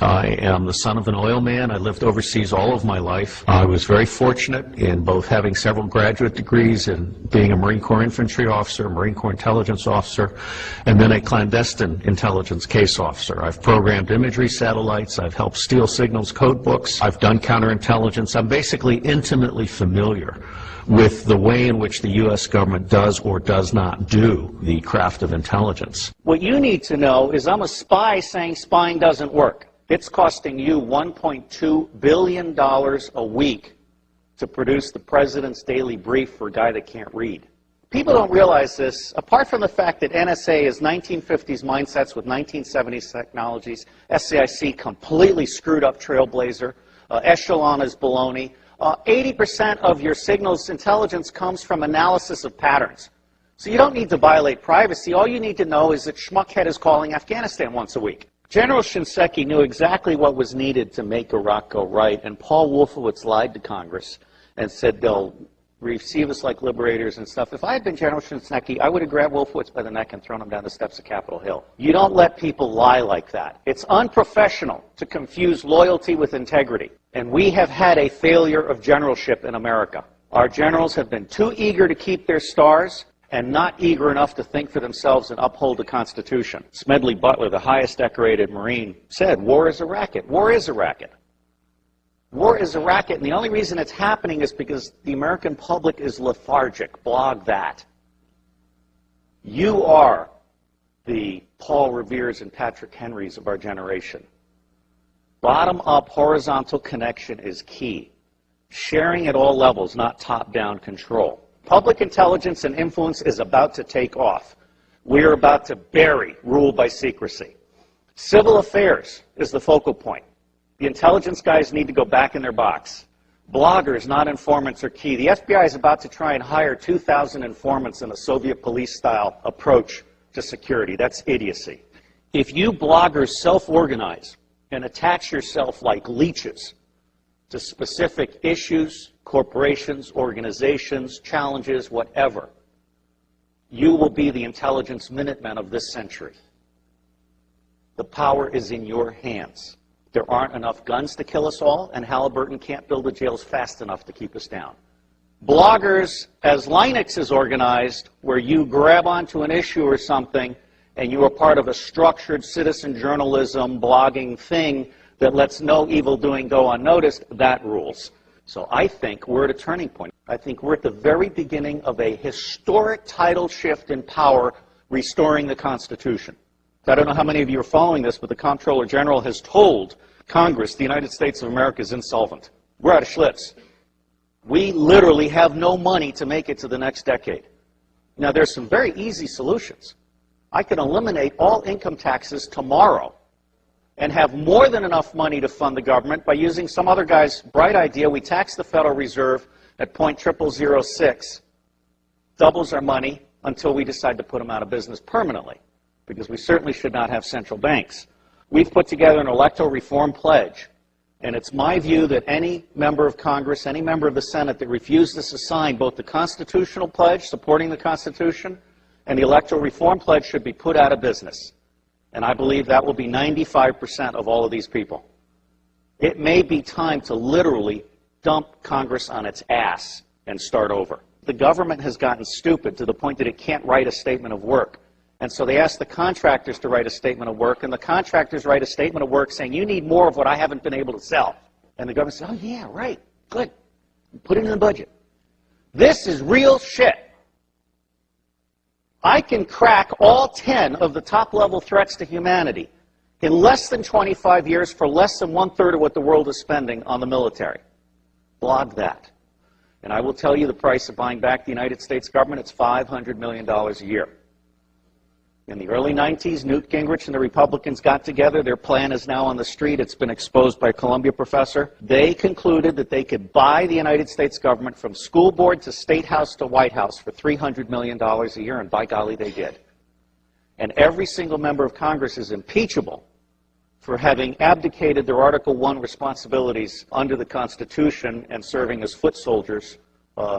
I am the son of an oil man. I lived overseas all of my life. I was very fortunate in both having several graduate degrees and being a Marine Corps infantry officer, Marine Corps intelligence officer, and then a clandestine intelligence case officer. I've programmed imagery satellites. I've helped steal signals code books. I've done counterintelligence. I'm basically intimately familiar with the way in which the U.S. government does or does not do the craft of intelligence. What you need to know is I'm a spy saying spying doesn't work. It's costing you $1.2 billion a week to produce the president's daily brief for a guy that can't read. People don't realize this. Apart from the fact that NSA is 1950s mindsets with 1970s technologies, SAIC completely screwed up Trailblazer, Echelon is baloney. 80% of your signals intelligence comes from analysis of patterns. So you don't need to violate privacy. All you need to know is that Schmuckhead is calling Afghanistan once a week. General Shinseki knew exactly what was needed to make Iraq go right, and Paul Wolfowitz lied to Congress and said they'll receive us like liberators and stuff. If I had been General Shinseki, I would have grabbed Wolfowitz by the neck and thrown him down the steps of Capitol Hill. You don't let people lie like that. It's unprofessional to confuse loyalty with integrity. And we have had a failure of generalship in America. Our generals have been too eager to keep their stars and not eager enough to think for themselves and uphold the Constitution. Smedley Butler, the highest decorated Marine, said, war is a racket. War is a racket. War is a racket, and the only reason it's happening is because the American public is lethargic. Blog that. You are the Paul Reveres and Patrick Henrys of our generation. Bottom-up horizontal connection is key. Sharing at all levels, not top-down control. Public intelligence and influence is about to take off. We are about to bury rule by secrecy. Civil affairs is the focal point. The intelligence guys need to go back in their box. Bloggers, not informants, are key. The FBI is about to try and hire 2,000 informants in a Soviet police-style approach to security. That's idiocy. If you bloggers self-organize and attach yourself like leeches to specific issues, corporations, organizations, challenges, whatever, you will be the intelligence Minutemen of this century. The power is in your hands. There aren't enough guns to kill us all, and Halliburton can't build the jails fast enough to keep us down. Bloggers, as Linux is organized, where you grab onto an issue or something, and you are part of a structured citizen journalism blogging thing that lets no evil doing go unnoticed, that rules. So I think we're at a turning point. I think we're at the very beginning of a historic tidal shift in power, restoring the Constitution. I don't know how many of you are following this, but the Comptroller General has told Congress the United States of America is insolvent. We're out of Schlitz. We literally have no money to make it to the next decade. Now, there's some very easy solutions. I can eliminate all income taxes tomorrow and have more than enough money to fund the government by using some other guy's bright idea. We tax the Federal Reserve at 0.0006, doubles our money until we decide to put them out of business permanently, because we certainly should not have central banks. We've put together an electoral reform pledge, and it's my view that any member of Congress, any member of the Senate that refuses to sign both the constitutional pledge supporting the Constitution and the electoral reform pledge should be put out of business. And I believe that will be 95% of all of these people. It may be time to literally dump Congress on its ass and start over. The government has gotten stupid to the point that it can't write a statement of work. And so they ask the contractors to write a statement of work, and the contractors write a statement of work saying, you need more of what I haven't been able to sell. And the government says, oh yeah, right, good. Put it in the budget. This is real shit. I can crack all 10 of the top-level threats to humanity in less than 25 years for less than 1/3 of what the world is spending on the military. Blog that. And I will tell you the price of buying back the United States government, it's $500 million a year. In the early 90s, Newt Gingrich and the Republicans got together. Their plan is now on the street. It's been exposed by a Columbia professor. They concluded that they could buy the United States government from school board to State House to White House for $300 million a year, and by golly, they did. And every single member of Congress is impeachable for having abdicated their Article I responsibilities under the Constitution and serving as foot soldiers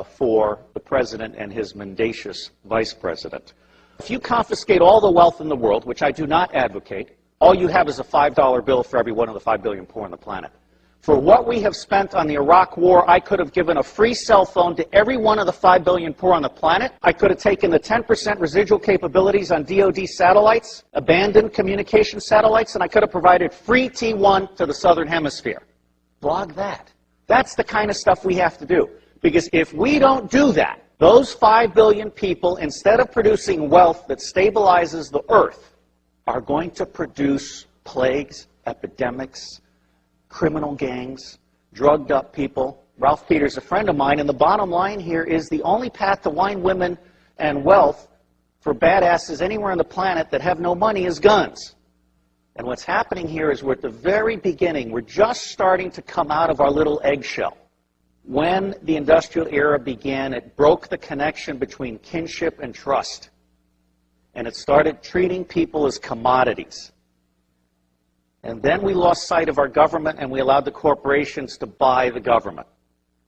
for the president and his mendacious vice president. If you confiscate all the wealth in the world, which I do not advocate, all you have is a $5 bill for every one of the 5 billion poor on the planet. For what we have spent on the Iraq War, I could have given a free cell phone to every one of the 5 billion poor on the planet. I could have taken the 10% residual capabilities on DoD satellites, abandoned communication satellites, and I could have provided free T1 to the Southern Hemisphere. Blog that. That's the kind of stuff we have to do. Because if we don't do that, those 5 billion people, instead of producing wealth that stabilizes the earth, are going to produce plagues, epidemics, criminal gangs, drugged up people. Ralph Peters, a friend of mine, and the bottom line here is the only path to wine, women, and wealth for badasses anywhere on the planet that have no money is guns. And what's happening here is we're at the very beginning. We're just starting to come out of our little eggshell. When the industrial era began, it broke the connection between kinship and trust. And it started treating people as commodities. And then we lost sight of our government and we allowed the corporations to buy the government.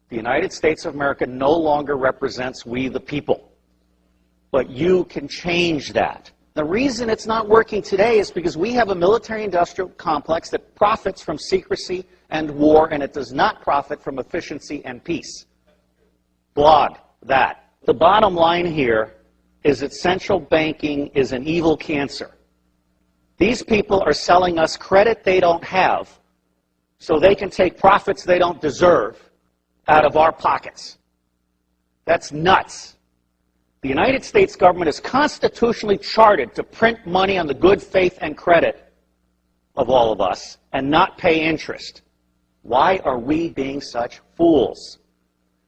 The United States of America no longer represents we the people. But you can change that. The reason it's not working today is because we have a military-industrial complex that profits from secrecy and war, and it does not profit from efficiency and peace. Blog that. The bottom line here is that central banking is an evil cancer. These people are selling us credit they don't have so they can take profits they don't deserve out of our pockets. That's nuts. The United States government is constitutionally chartered to print money on the good faith and credit of all of us and not pay interest. Why are we being such fools?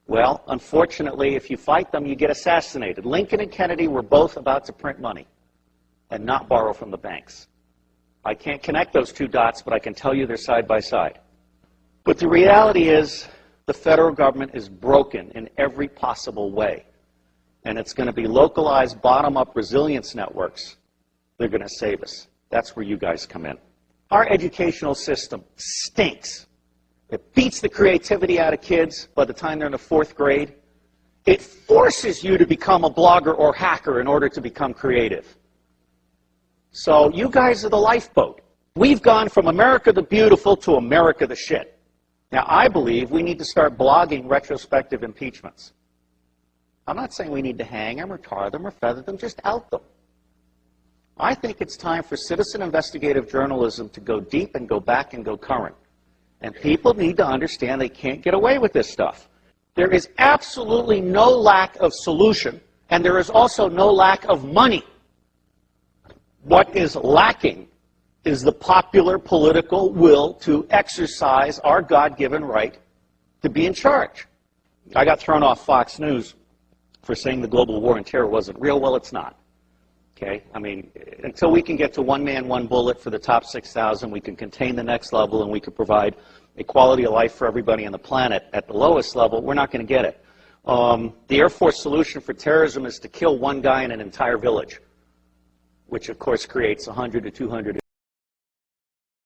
Well, unfortunately, if you fight them, you get assassinated. Lincoln and Kennedy were both about to print money and not borrow from the banks. I can't connect those two dots, but I can tell you they're side by side. But the reality is the federal government is broken in every possible way. And it's going to be localized, bottom-up resilience networks. They're going to save us. That's where you guys come in. Our educational system stinks. It beats the creativity out of kids by the time they're in the 4th grade. It forces you to become a blogger or hacker in order to become creative. So you guys are the lifeboat. We've gone from America the Beautiful to America the Shit. Now, I believe we need to start blogging retrospective impeachments. I'm not saying we need to hang them or tar them or feather them, just out them. I think it's time for citizen investigative journalism to go deep and go back and go current. And people need to understand they can't get away with this stuff. There is absolutely no lack of solution, and there is also no lack of money. What is lacking is the popular political will to exercise our God-given right to be in charge. I got thrown off Fox News for saying the global war on terror wasn't real. Well, it's not. Okay? I mean, until we can get to one man, one bullet for the top 6,000, we can contain the next level and we can provide a quality of life for everybody on the planet at the lowest level, we're not going to get it. The Air Force solution for terrorism is to kill one guy in an entire village, which of course creates 100 to 200